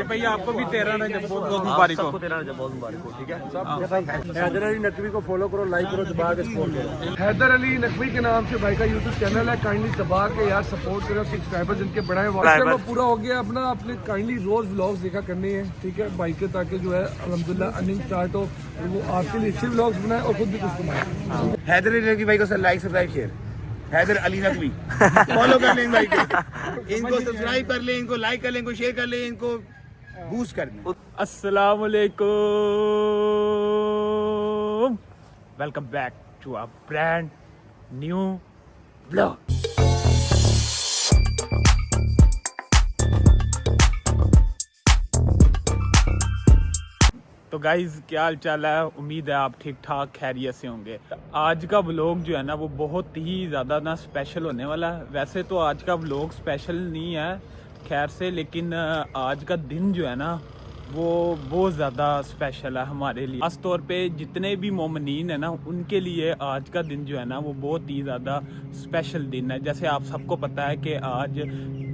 भैया आपको भी 13 रजब बहुत बहुत मुबारक हो। 13 रजब बहुत मुबारक हो। ठीक है, हैदर अली नकवी को फॉलो करो, लाइक करो, दबा के सपोर्ट करो। हैदर अली नकवी के नाम से भाई का यूट्यूब चैनल है, काइंडली दबा के यार सपोर्ट करो, सब्सक्राइबर जिनके बढ़ाए वो पूरा हो गया अपना। अपने काइंडली रोज व्लॉग्स देखा करने हैं, ठीक है भाई के, ताकि जो है अल्हम्दुलिल्लाह अर्निंग स्टार्ट हो, वो आपके लिए अच्छे व्लॉग्स बनाए और खुद भी कुछ कमाए। हैदर अली नकवी भाई को like subscribe share, Haidar Ali Naqvi follow कर लें भाई को, इनको सब्सक्राइब कर लें, इनको लाइक कर लें, इनको शेयर कर लें, इनको बूस्ट कर लें। अस्सलाम वालेकुम, welcome back to a brand new blog. तो गाइज़ क्या हाल चाल है, उम्मीद है आप ठीक ठाक खैरियत से होंगे। आज का व्लॉग जो है ना वो बहुत ही ज़्यादा ना स्पेशल होने वाला है। वैसे तो आज का व्लॉग स्पेशल नहीं है खैर से, लेकिन आज का दिन जो है ना वो बहुत ज़्यादा स्पेशल है हमारे लिए। खास तौर पे जितने भी मोमिनीन है ना उनके लिए आज का दिन जो है ना वो बहुत ही ज़्यादा स्पेशल दिन है। जैसे आप सबको पता है कि आज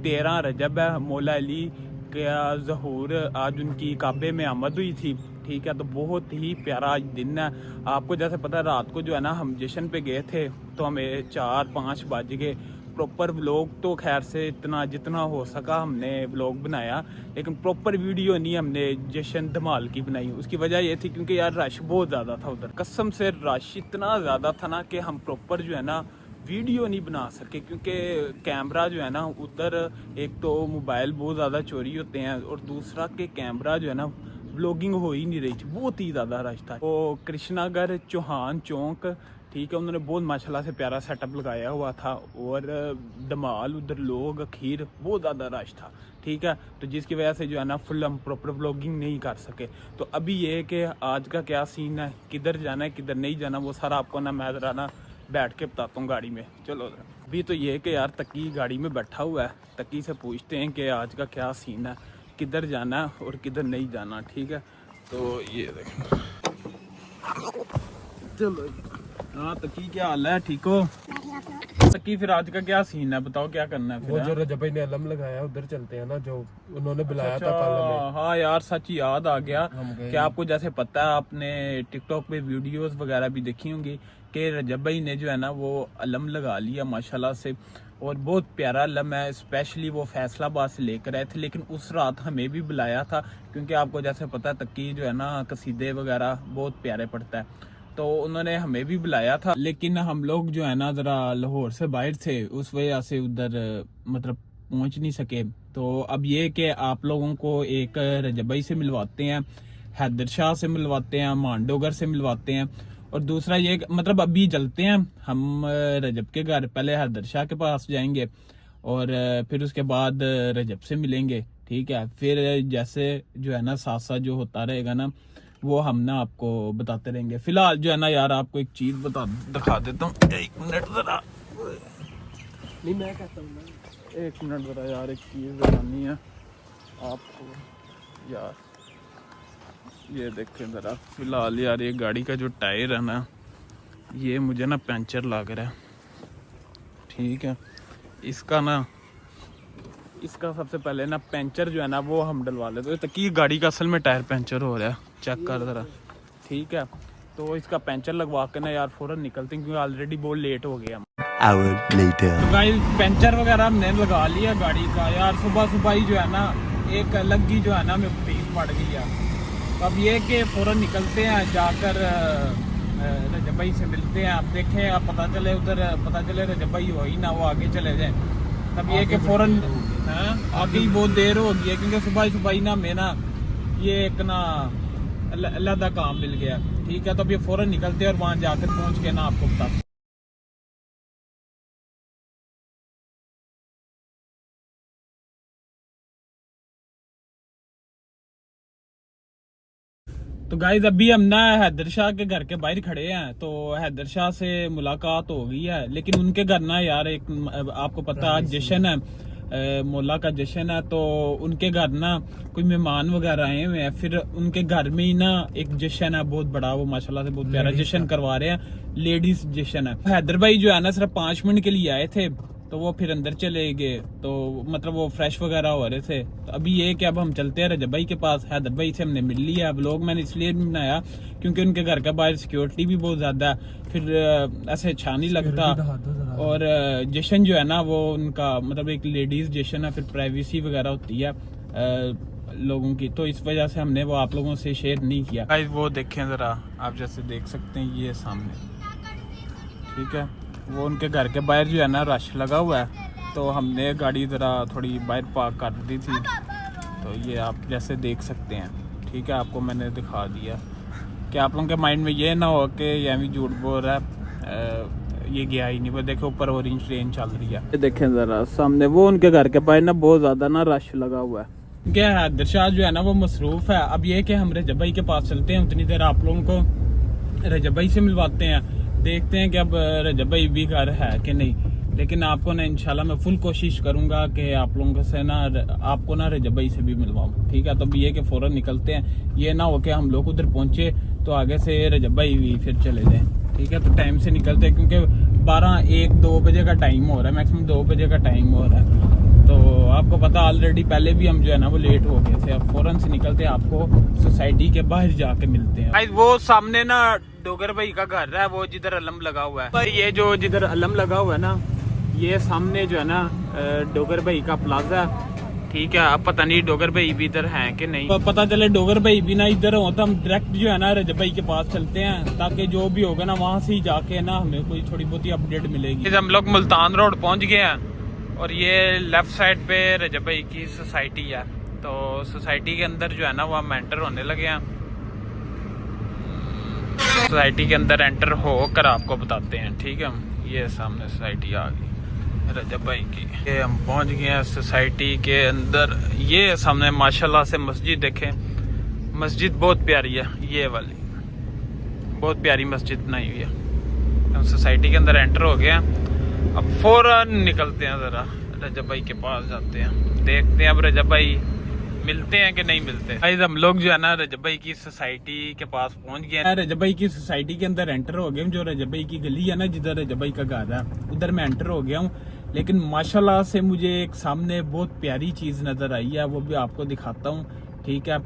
13 रजब है, मौला अली का ज़हूर, आज उनकी काबे में आमद हुई थी। ठीक है, तो बहुत ही प्यारा दिन है। आपको जैसे पता है रात को जो है ना हम जश्न पे गए थे तो हमें 4-5 बज गए। प्रॉपर व्लॉग तो खैर से इतना जितना हो सका हमने व्लॉग बनाया, लेकिन प्रॉपर वीडियो नहीं हमने जश्न धमाल की बनाई। उसकी वजह ये थी क्योंकि यार रश बहुत ज़्यादा था उधर, कसम से रश इतना ज़्यादा था ना कि हम प्रॉपर जो है ना वीडियो नहीं बना सके, क्योंकि कैमरा जो है ना उधर एक तो मोबाइल बहुत ज़्यादा चोरी होते हैं और दूसरा के कैमरा जो है ना व्लॉगिंग हो ही नहीं रही थी, बहुत ही ज़्यादा रश था। वो कृष्णागर चौहान चौक, ठीक है, उन्होंने बहुत माशाल्लाह से प्यारा सेटअप लगाया हुआ था और धमाल उधर लोग खीर बहुत ज़्यादा रश था। ठीक है, तो जिसकी वजह से जो है ना फुल हम प्रॉपर व्लॉगिंग नहीं कर सके। तो अभी ये है कि आज का क्या सीन है, किधर जाना है किधर नहीं जाना, वो सारा आपको ना मैं ज़रा ना बैठ के बताता हूँ गाड़ी में। चलो अभी तो ये है कि यार तकी गाड़ी में बैठा हुआ है, तकी से पूछते हैं कि आज का क्या सीन है, किधर जाना है और किधर नहीं जाना। ठीक है, तो ये देखो, चलो। हाँ तकी क्या हाल है, ठीक हो तकी? फिर आज का क्या सीन है, बताओ क्या करना है फिर? वो जो रजब भाई ने अलम लगाया उधर चलते हैं ना, जो उन्होंने बुलाया था कल हमें। हाँ यार सच याद आ गया कि आपको जैसे पता है, आपने टिकटॉक पे वीडियोस वगैरह भी देखी होंगी कि रजब भाई ने जो है ना वो अलम लगा लिया माशाल्लाह से, और बहुत प्यारा अलम है। स्पेशली वो फैसलाबाद से लेकर आए थे, लेकिन उस रात हमें भी बुलाया था क्योंकि आपको जैसे पता है तकी जो है ना कसीदे वगैरह बहुत प्यारे पढ़ता है, तो उन्होंने हमें भी बुलाया था। लेकिन हम लोग जो है ना जरा लाहौर से बाहर थे, उस वजह से उधर मतलब पहुंच नहीं सके। तो अब ये कि आप लोगों को एक रजब भाई से मिलवाते हैं, हैदर शाह से मिलवाते हैं, मांडोगर से मिलवाते हैं, और दूसरा ये मतलब अभी चलते हैं हम रजब के घर, पहले हैदर शाह के पास जाएंगे और फिर उसके बाद रजब से मिलेंगे। ठीक है, फिर जैसे जो है ना साथ साथ जो होता रहेगा ना वो हम ना आपको बताते रहेंगे। फिलहाल जो है ना यार आपको एक चीज दिखा देता हूँ, एक मिनट जरा। नहीं मैं कहता हूँ, एक मिनट जरा यार, एक चीज दिखानी है आपको यार। ये देखें जरा, फिलहाल यार ये गाड़ी का जो टायर है ना ये मुझे ना पंचर लग रहा है। ठीक है, इसका सबसे पहले ना पंचर जो है ना वो हम डलवा लेते हैं, ताकि गाड़ी का असल में टायर पंचर हो रहा है, चेक कर जरा। ठीक है, तो इसका पंचर लगवा के ना यार फौरन निकलते हैं क्योंकि ऑलरेडी बहुत लेट हो गया। तो गाइस पंचर वगैरह हमने लगा लिया गाड़ी का यार। सुबह ही जो है ना एक अलग ही जो है ना हमें भीड़ पड़ गई है। तो अब ये कि फौरन निकलते हैं, जाकर रजब भाई से मिलते हैं। आप देखें, आप पता चले रजब भाई हो ही ना, वो आगे चले जाए। तब ये कि फौरन आगे ही बहुत देर हो गई है क्योंकि सुबह ही ना हमें ना ये एक ना अलग काम मिल गया। ठीक है, तो अब ये फौरन निकलते हैं और वहां जाकर पहुंच के ना आपको बताते। तो गाइज अभी हम ना हैदर शाह के घर के बाहर खड़े हैं, तो हैदर शाह से मुलाकात हो गई है, लेकिन उनके घर ना यार एक आपको पता है जश्न है, मौला का जश्न है, तो उनके घर ना कोई मेहमान वगैरह आए हुए हैं, फिर उनके घर में ही ना एक जश्न है बहुत बड़ा, वो माशाल्लाह से बहुत प्यारा जश्न करवा रहे हैं, लेडीज जश्न है। हैदर भाई जो है ना सिर्फ 5 मिनट के लिए आए थे, तो वो फिर अंदर चले गए, तो मतलब वो फ्रेश वगैरह हो रहे थे। तो अभी ये कि अब हम चलते हैं रजब भाई के पास। हैदर भाई से हमने मिल लिया। व्लॉग मैंने इसलिए भी बनाया क्योंकि उनके घर के बाहर सिक्योरिटी भी बहुत ज्यादा है, फिर ऐसे अच्छा नहीं लगता। और जश्न जो है ना वो उनका मतलब एक लेडीज जश्न है, फिर प्राइवेसी वगैरह होती है लोगों की, तो इस वजह से हमने वो आप लोगों से शेयर नहीं किया। वो देखें जरा, आप जैसे देख सकते हैं ये सामने, ठीक है, वो उनके घर के बाहर जो है ना रश लगा हुआ है, तो हमने गाड़ी ज़रा थोड़ी बाहर पार्क कर दी थी, तो ये आप जैसे देख सकते हैं, ठीक है, आपको मैंने दिखा दिया कि आप लोगों के माइंड में ये ना हो कि ये भी झूठ बोल रहा है, ये गया ही नहीं। वो देखो ऊपर ऑरेंज ट्रेन चल रही है, ये देखें ज़रा सामने, वो उनके घर के बाहर ना बहुत ज़्यादा ना रश लगा हुआ है। क्या है हैदर शाह जो है ना वो मसरूफ़ है। अब ये कि हम रजब भाई के पास चलते हैं, उतनी देर आप लोगों को रजब भाई से मिलवाते हैं, देखते हैं कि अब रजब भाई भी घर है कि नहीं। लेकिन आपको ना इंशाल्लाह मैं फुल कोशिश करूंगा कि आप लोगों से ना आपको ना रजब भाई से भी मिलवाऊं, ठीक है। तो ये कि फौरन निकलते हैं, ये ना हो कि हम लोग उधर पहुंचे तो आगे से रजब भाई भी फिर चले जाएं, ठीक है। तो टाइम से निकलते हैं क्योंकि 12-1-2 बजे का टाइम हो रहा है, मैक्सिमम 2 बजे का टाइम हो रहा है। तो आपको पता ऑलरेडी पहले भी हम जो है ना वो लेट हो गए थे। अब फौरन से निकलते हैं, आपको सोसाइटी के बाहर जाके मिलते हैं। वो सामने ना डोगर भाई का घर है, वो जिधर अलम लगा हुआ है, पर ये जो जिधर अलम लगा हुआ है ना, ये सामने जो है ना डोगर भाई का प्लाजा, ठीक है। अब पता नहीं डोगर भाई भी इधर हैं कि नहीं, तो पता चले डोगर भाई भी ना इधर हो तो हम डायरेक्ट जो है ना रजब भाई के पास चलते हैं, ताकि जो भी होगा ना वहाँ से ही जाके ना हमें कोई थोड़ी बहुत ही अपडेट मिलेगी। हम लोग मुल्तान रोड पहुँच गए हैं और ये लेफ्ट साइड पे रजब भाई की सोसाइटी है, तो सोसाइटी के अंदर जो है ना वो हम एंटर होने लगे हैं। सोसाइटी के अंदर एंटर होकर आपको बताते हैं, ठीक है। ये सामने सोसाइटी आ गई रजब भाई की, ये हम पहुंच गए हैं सोसाइटी के अंदर। ये सामने माशाल्लाह से मस्जिद देखें, मस्जिद बहुत प्यारी है, ये वाली बहुत प्यारी मस्जिद बनाई हुई है। हम सोसाइटी के अंदर एंटर हो गए हैं, अब फौरन निकलते हैं, ज़रा रजब भाई के पास जाते हैं, देखते हैं अब रजब भाई मिलते हैं कि नहीं मिलते। गाइस हम लोग जो है ना रजब भाई की सोसाइटी के पास पहुंच गए हैं। रजब भाई की सोसाइटी के अंदर एंटर हो गए, जो रजब भाई की गली है ना जिधर रजब भाई का घर है, उधर मैं एंटर हो गया हूँ। लेकिन माशाल्लाह से मुझे एक सामने बहुत प्यारी चीज़ नज़र आई है, वो भी आपको दिखाता हूँ, ठीक है।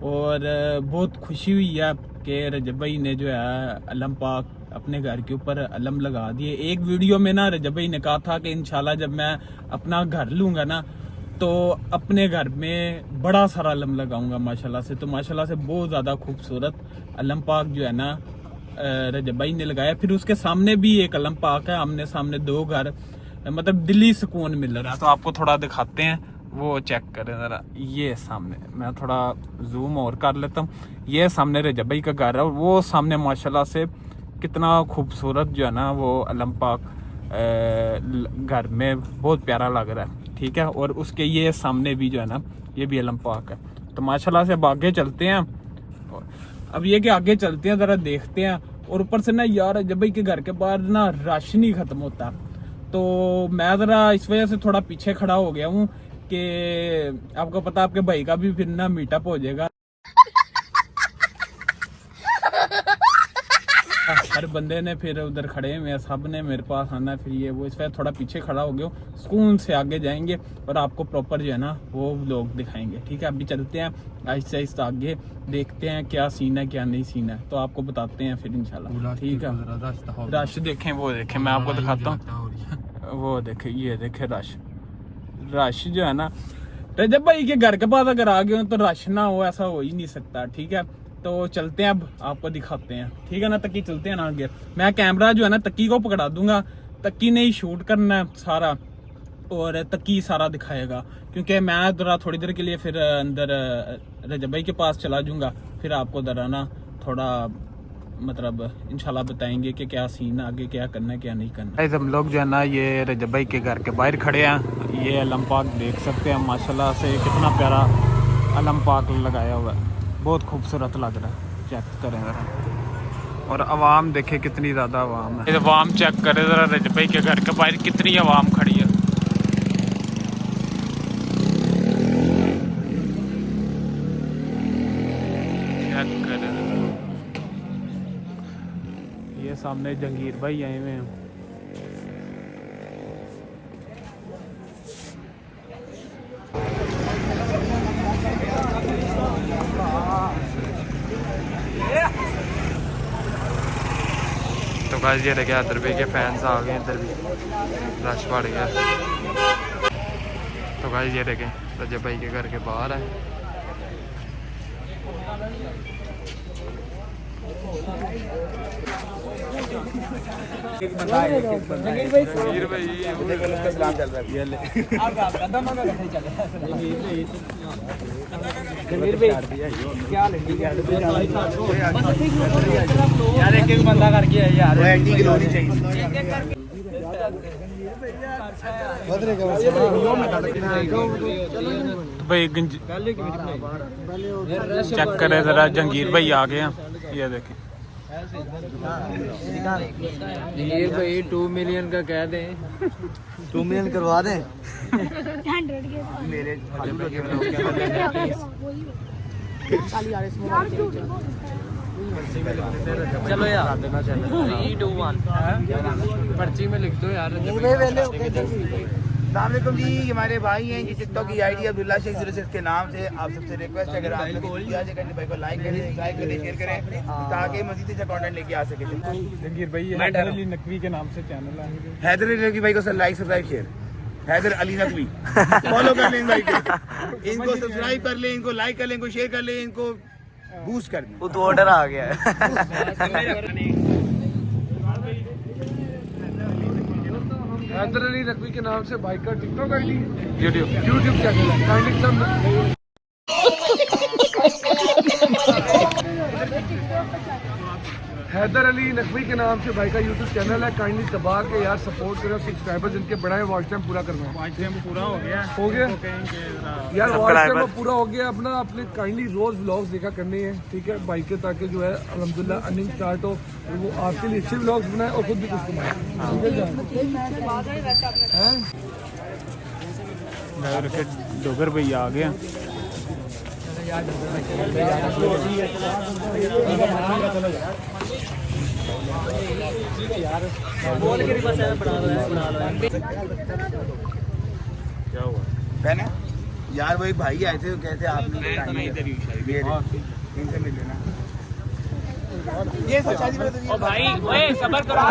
और बहुत खुशी हुई है कि रजब भाई ने जो है अलम पाक अपने घर के ऊपर अलम लगा दिए। एक वीडियो में ना रजब भाई ने कहा था कि इंशाल्लाह जब मैं अपना घर लूँगा ना तो अपने घर में बड़ा सारा अलम लगाऊंगा माशाल्लाह से। तो माशाल्लाह से बहुत ज़्यादा खूबसूरत अलम पाक जो है ना रजब भाई ने लगाया। फिर उसके सामने भी एक अलम पाक है, आमने सामने 2 घर, मतलब दिल्ली सुकून मिल रहा है। तो आपको थोड़ा दिखाते हैं, वो चेक करें ज़रा, ये सामने मैं थोड़ा जूम और कर लेता हूँ। ये सामने रजब भाई का घर है और वो सामने माशाल्लाह से कितना खूबसूरत जो है ना वो अलम पाक घर में बहुत प्यारा लग रहा है, ठीक है। और उसके ये सामने भी जो है ना ये भी अलम पाक है। तो माशाल्लाह से अब आगे चलते हैं। अब ये कि आगे चलते हैं ज़रा देखते हैं। और ऊपर से ना यार रजब भाई के घर के बाहर ना राशन नहीं ख़त्म होता, तो मैं ज़रा इस वजह से थोड़ा पीछे खड़ा हो गया हूँ कि आपको पता आपके भाई का भी फिर ना मीटअप हो जाएगा। हर बंदे ने फिर उधर खड़े हुए, सब ने मेरे पास आना, फिर ये वो, इस वजह थोड़ा पीछे खड़ा हो गया हूँ। सुकून से आगे जाएंगे और आपको प्रॉपर जो है ना वो लोग दिखाएंगे, ठीक है। अभी चलते हैं आहिस्ता आहिस्ता आगे, देखते हैं क्या सीन है क्या नहीं सीन है, तो आपको बताते हैं फिर इंशाल्लाह, ठीक है। रश देखें, वो देखें, मैं आपको दिखाता हूँ, वो देखें, ये देखें रश जो है ना रजब भाई के घर के पास अगर आ गए हो तो रश ना हो ऐसा हो ही नहीं सकता, ठीक है। तो चलते हैं, अब आपको दिखाते हैं, ठीक है ना। तक्की चलते हैं ना आगे, मैं कैमरा जो है ना तक्की को पकड़ा दूंगा, तक्की ने ही शूट करना है सारा और तक्की सारा दिखाएगा, क्योंकि मैं जरा थोड़ी देर के लिए फिर अंदर रजब भाई के पास चला जाऊंगा, फिर आपको जरा ना थोड़ा मतलब इंशाल्लाह बताएंगे कि क्या सीन है, आगे क्या करना है क्या नहीं करना। हम लोग जो है ना ये रजब भाई के घर के बाहर खड़े हैं, ये अलम पाक देख सकते हैं, माशाल्लाह से कितना प्यारा अलम पाक लगाया हुआ है, बहुत खूबसूरत लग रहा है, चेक करें ज़रा। और आवाम देखे कितनी ज़्यादा आवाम है, आवाम चेक करें ज़रा रजब भाई के घर के बाहर कितनी आवाम खड़ी है। सामने जंगीर भाई आए हुए हैं। तो गाइस ये देखे हैदर भाई के फैंस आ गए, इधर भी रश बढ़ गया। तो गाइस ये देखें रजब भाई के घर के बाहर है। जंगीर भाई क्या लगी यार, एक एक बंदा करके है यार, एक्टिंग होनी चाहिए। भाई चेक करे जरा, जंगीर भाई आ गए हैं, ये देखें। जंगीर भाई 2 मिलियन का कह दें, 2 मिलियन करवा दें। 100 के मेरे चलो यार 3 2 1 पर्ची में लिख दो यार। अस्सलामुअलैकुम जी, हमारे भाई हैं जी टिकटॉक की आईडी अब्दुल्ला शेख 06 के नाम से। आप सबसे रिक्वेस्ट है, अगर आप लोग भाई को लाइक करें, सब्सक्राइब करें, शेयर करें ताकि मजीद अच्छा कंटेंट लेके आ सके। जंगीर भाई हैदर अली नकवी के नाम से चैनल है। हैदर अली नकवी भाई को like subscribe share, Haidar Ali Naqvi follow कर लें इन भाई को, इनको सब्सक्राइब कर लें, इनको लाइक कर लें, इनको शेयर कर लें, इनको बूस्ट कर दें। वो तो ऑर्डर आ गया है। हैदर अली नकवी के नाम से भाई का टिकटॉक आईडी, यूट्यूब चैनल है। काइंडली सब हैदर अली नकवी के नाम से भाई का यूट्यूब चैनल है। काइंडली दबा के यार सपोर्ट करो, सब्सक्राइबर जिनके बढ़ाए वॉच टाइम पूरा करना है। आज हम पूरा हो गया यार वॉच टाइम पूरा हो गया अपना। अपने काइंडली रोज व्लॉग्स देखा करने हैं, ठीक है भाई के, ताकि जो है अल्हम्दुलिल्लाह अर्निंग स्टार्ट हो, वो आपके लिए अच्छे व्लॉग्स बनाए और खुद भी कुछ कमाए। डोगर भाई आ गए। क्या हुआ कहना यार, वही भाई आए थे तो कहते आपने इनसे मिल लेना। ये सब भाई ओए सबर करो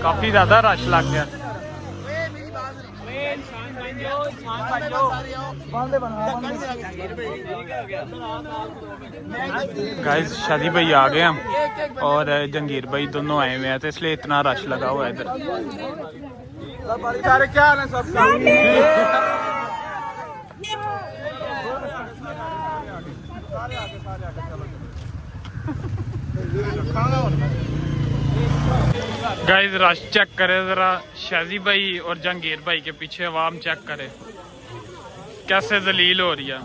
काफी ज्यादा रश लग गया। गाइस शादी भाई आ गए हम और जंगीर भाई दोनों आए हुए हैं, तो इसलिए इतना रश लगा हुआ है इधर। क्या हाल है सब? गाइस रश चेक करे जरा, शाजी भाई और जंगीर भाई के पीछे आवाम चेक करे कैसे जलील हो रही है।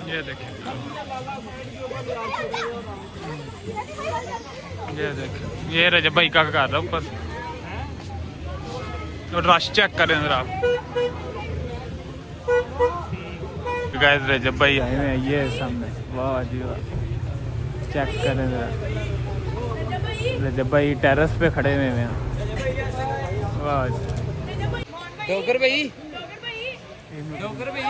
ये देखें, ये देखें, ये रजब भाई का कर रहा ऊपर। और रश चेक करें जरा आप। गाइस रजब भाई आए हुए हैं ये सामने, वाह जी वाह, चेक करें जरा। रजब भाई टेरेस पे खड़े हुए हैं, वाह। डोगर भाई, डोगर भाई,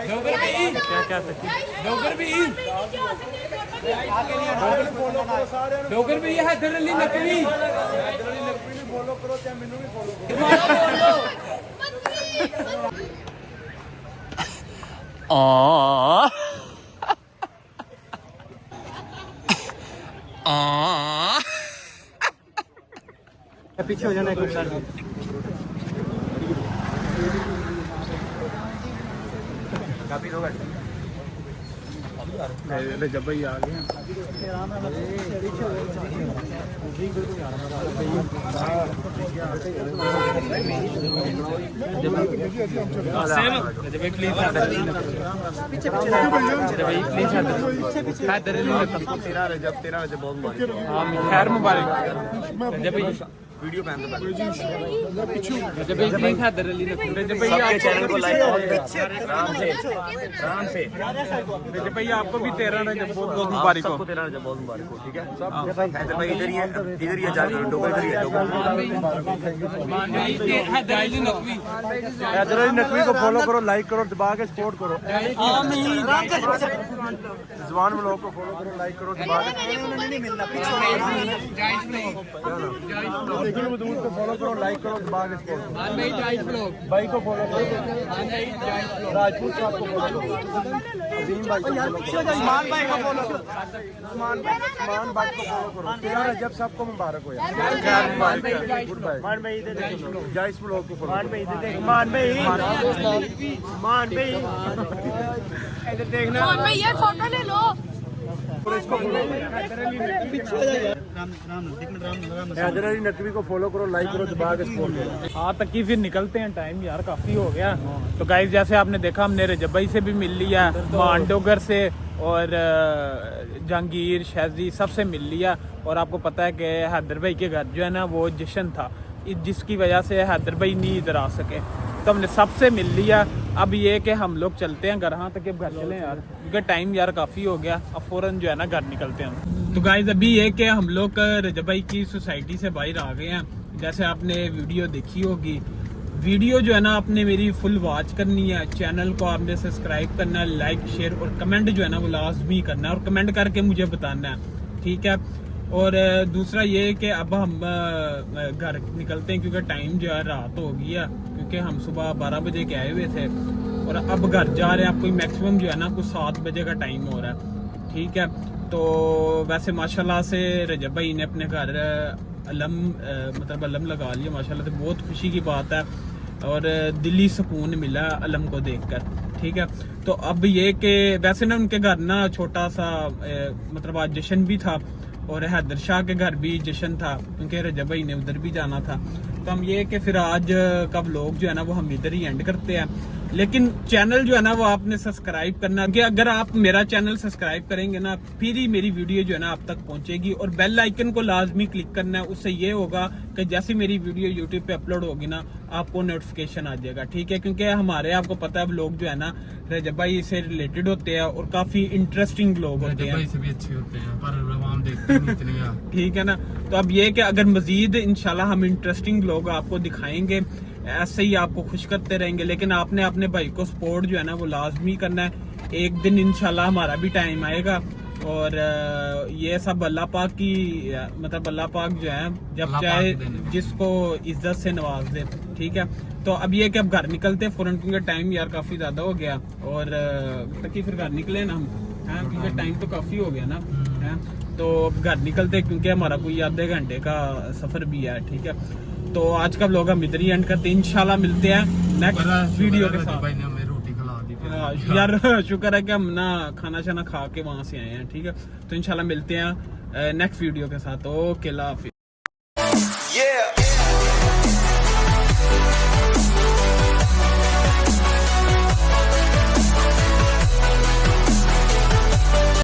डोगर भाई, क्या क्या सकी डोगर भाई, डोगर भाई हैदर अली नकवी फॉलो करो, चाहे मैनू भी फॉलो करो। पीछे हो जाना एक साथ। काफी लोग रजब भाई आ गए हैं। खैर मुबारक। वीडियो पहन दो रजब भाई हैदर अली नकवी सबके चैनल को लाइक आराम से रजब भाई आपको भी 13 रजब बहुत बहुत मुबारक हो। सबको 13 रजब बहुत मुबारक हो, ठीक है। हैदर भाई इधर ही है जाके डोगा इधर ही है डोगा। हैदर अली नकवी हैदर अली नकवी को फॉलो करो, लाइक करो, दबा के सपोर्ट करो। जवान ब्लॉग को फॉलो करो, लाइक करो, दबा के देखिए मदूद को फॉलो करो, लाइक करो, दबा के सपोर्ट करो। भाई को फॉलो करो, राजपूत साहब को फॉलो करो, अजीम भाई को फॉलो करो, उस्मान भाई को फॉलो करो, उस्मान भाई को फॉलो करो। 13 रजब सबको मुबारक हो यार। Good bye. जाइस ब्लॉग को फॉलो करो। फोन में ये फोटो ले लो। हैदर अली नकवी को फॉलो करो, लाइक करो, दबा के सपोर्ट करो। हाँ तक ही फिर निकलते हैं, टाइम यार काफ़ी हो गया। तो गाइस जैसे आपने देखा हमने रजब भाई से भी मिल लिया, मांडोगर से और जहांगीर शहजी सबसे मिल लिया। और आपको पता है कि हैदर भाई के घर जो है ना वो जश्न था, जिसकी वजह से हैदर भाई नहीं इधर आ सके, तो हमने सबसे मिल लिया। अब ये कि हम लोग चलते हैं घर। हाँ तक घर चलें यार, क्योंकि टाइम यार काफ़ी हो गया। अब फ़ौरन जो है ना घर निकलते हैं हम। तो गाइस अभी ये कि हम लोग रजब भाई की सोसाइटी से बाहर आ गए हैं। जैसे आपने वीडियो देखी होगी, वीडियो जो है ना आपने मेरी फुल वॉच करनी है, चैनल को आपने सब्सक्राइब करना है, लाइक शेयर और कमेंट जो है ना वो लाजमी करना है, और कमेंट करके मुझे बताना है, ठीक है। और दूसरा ये कि अब हम घर निकलते हैं, क्योंकि टाइम जो है रात हो गई है, क्योंकि हम सुबह 12 बजे के आए हुए थे और अब घर जा रहे हैं। आपको मैक्सिमम जो है ना कुछ 7 बजे का टाइम हो रहा है, ठीक है। तो वैसे माशाल्लाह से रजब भाई ने अपने घर मतलब अलम लगा लिया, माशाल्लाह से बहुत खुशी की बात है और दिली सुकून मिला अलम को देखकर, ठीक है। तो अब ये कि वैसे ना उनके घर ना छोटा सा मतलब आज जश्न भी था और हैदर शाह के घर भी जश्न था, क्योंकि रजब भाई ने उधर भी जाना था। तो हम ये कि फिर आज का व्लॉग जो है ना वो हम इधर ही एंड करते हैं। लेकिन चैनल जो है ना वो आपने सब्सक्राइब करना, कि अगर आप मेरा चैनल सब्सक्राइब करेंगे ना फिर ही मेरी वीडियो जो है ना आप तक पहुंचेगी। और बेल आइकन को लाजमी क्लिक करना है, उससे ये होगा कि जैसे मेरी वीडियो यूट्यूब पे अपलोड होगी ना आपको नोटिफिकेशन आ जाएगा, ठीक है। क्योंकि हमारे आपको पता है व्लॉग जो है ना रजब भाई से रिलेटेड होते हैं और काफी इंटरेस्टिंग व्लॉग होते हैं, से भी अच्छे होते हैं पर आवाम देखते नहीं इतने यार। ठीक है ना। तो अब ये कि अगर मजीद इंशाल्लाह हम इंटरेस्टिंग व्लॉग आपको दिखाएंगे, ऐसे ही आपको खुश करते रहेंगे। लेकिन आपने अपने भाई को सपोर्ट जो है ना वो लाजमी करना है। एक दिन इंशाल्लाह हमारा भी टाइम आएगा और ये सब अल्लाह पाक की मतलब अल्लाह पाक जो है जब चाहे जिसको इज्जत से नवाज दे, ठीक है। तो अब ये कि अब घर निकलते हैं फौरन, क्योंकि टाइम यार काफी ज्यादा हो गया और ताकि फिर घर निकले ना हम, हैं, क्योंकि टाइम तो काफी हो गया ना, हैं। तो अब घर निकलते हैं क्योंकि हमारा कोई आधे घंटे का सफर भी है, ठीक है। तो आज का व्लॉग हम इधर ही एंड करते हैं, इंशाल्लाह मिलते हैं नेक्स्ट वीडियो के साथ। यार शुक्र है कि हम ना खाना शाना खा के वहां से आए हैं, ठीक है। तो इंशाल्लाह मिलते हैं नेक्स्ट वीडियो के साथ। ओके, अल्लाह हाफिज़।